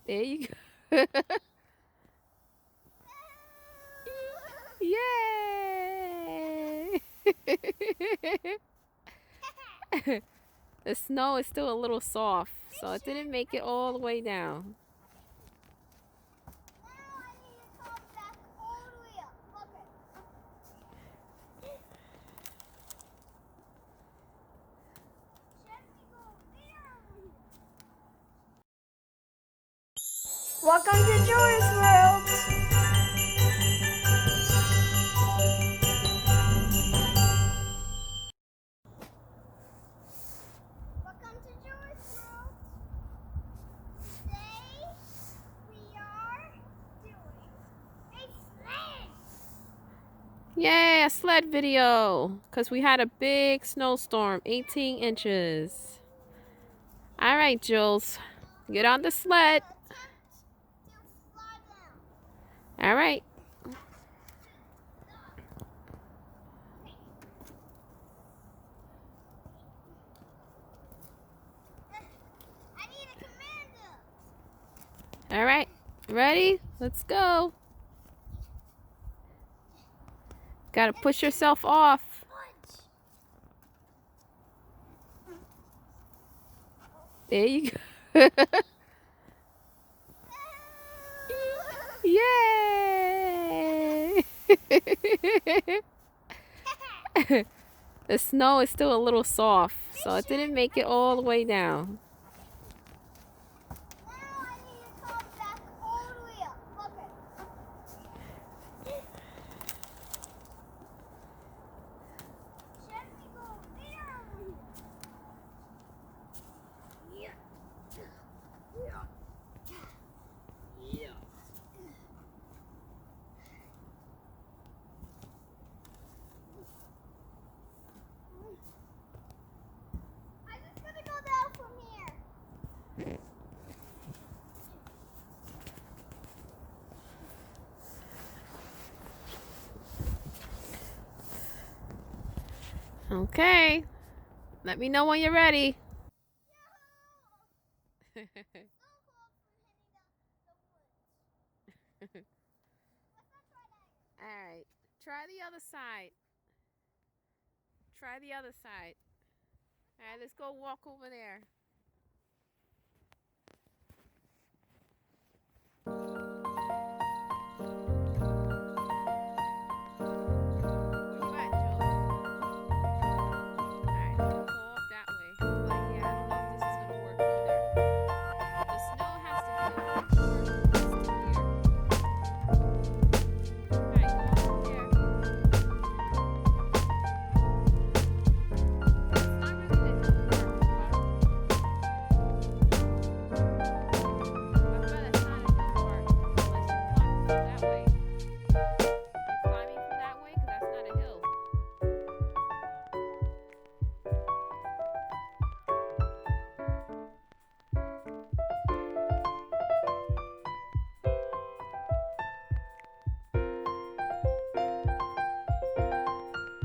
There you go. Yay! The snow is still a little soft, so it didn't make it all the way down. Welcome to Joy's World. Welcome to Joy's World. Today we are doing a sled. Yay, a sled video. Because we had a big snowstorm, 18 inches. All right, Jules. Get on the sled. All right. I need a commando. All right. Ready? Let's go. Gotta push yourself off. There you go. Yay! The snow is still a little soft, so it didn't make it all the way down. Now I need to come back all the way up. Okay. Let me go there. Yeah. Yeah. Yeah. I'm just gonna go down from here. Okay. Let me know when you're ready. Alright. Try the other side. Try the other side. Alright, let's go walk over there. Where you at, Jules? Alright, let's go up that way. But yeah, I don't know if this is gonna work either. The snow has to heal before it's clear. Alright, go up there. It's not really the hill part, but that's not a hill part unless you climb from that way. You climbing from that way? Because that's not a hill.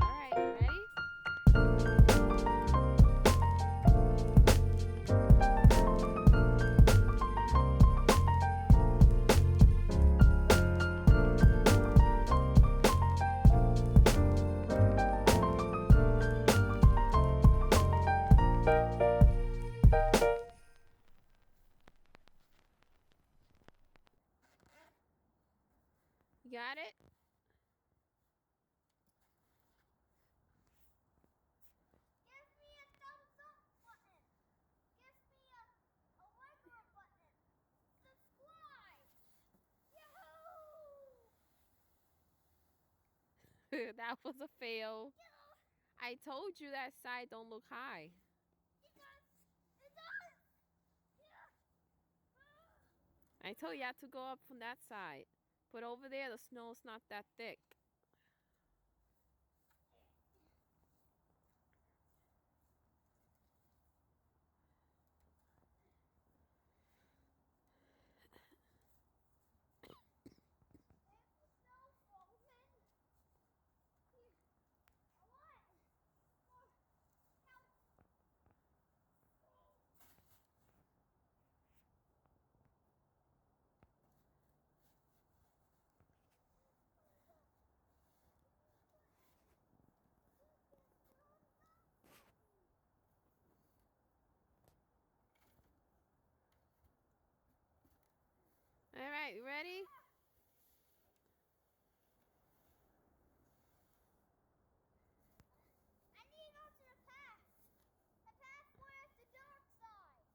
Alright, ready? You got it? Give me a thumbs up button. Give me a regular button. Subscribe. Yahoo! That was a fail. I told you that side don't look high. It does. I told you I had to go up from that side. But over there, the snow's not that thick. right, you ready? I need to go to the path. The path where the dark side.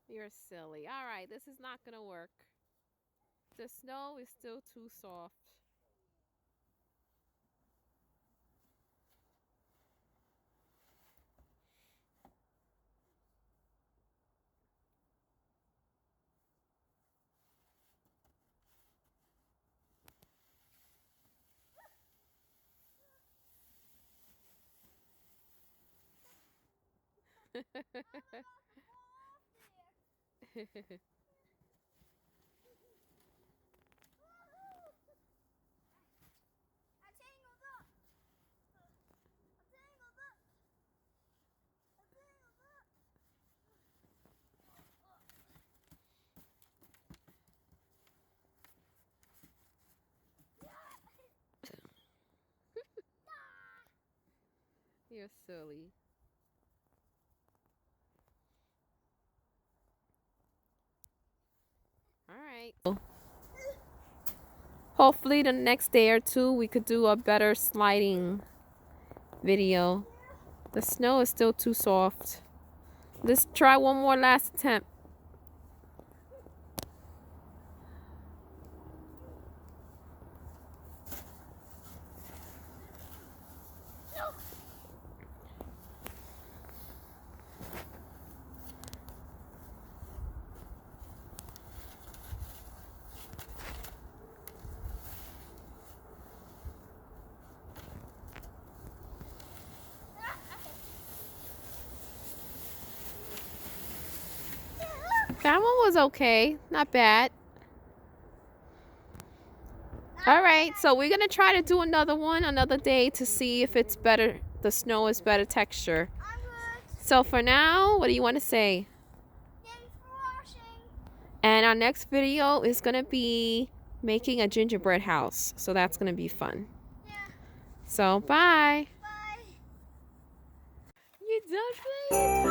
You're silly. All right, this is not gonna work. The snow is still too soft. I tangled up. I tangled up. I tangled up. You're silly. All right. Hopefully the next day or two we could do a better sliding video. The snow is still too soft. Let's try one more last attempt. That one was okay. Not bad. All right, so we're going to try to do another one another day to see if it's better. The snow is better texture. I'm good. So for now, what do you want to say? Thanks for watching. And our next video is going to be making a gingerbread house. So that's going to be fun. Yeah. So bye. Bye. You done playing?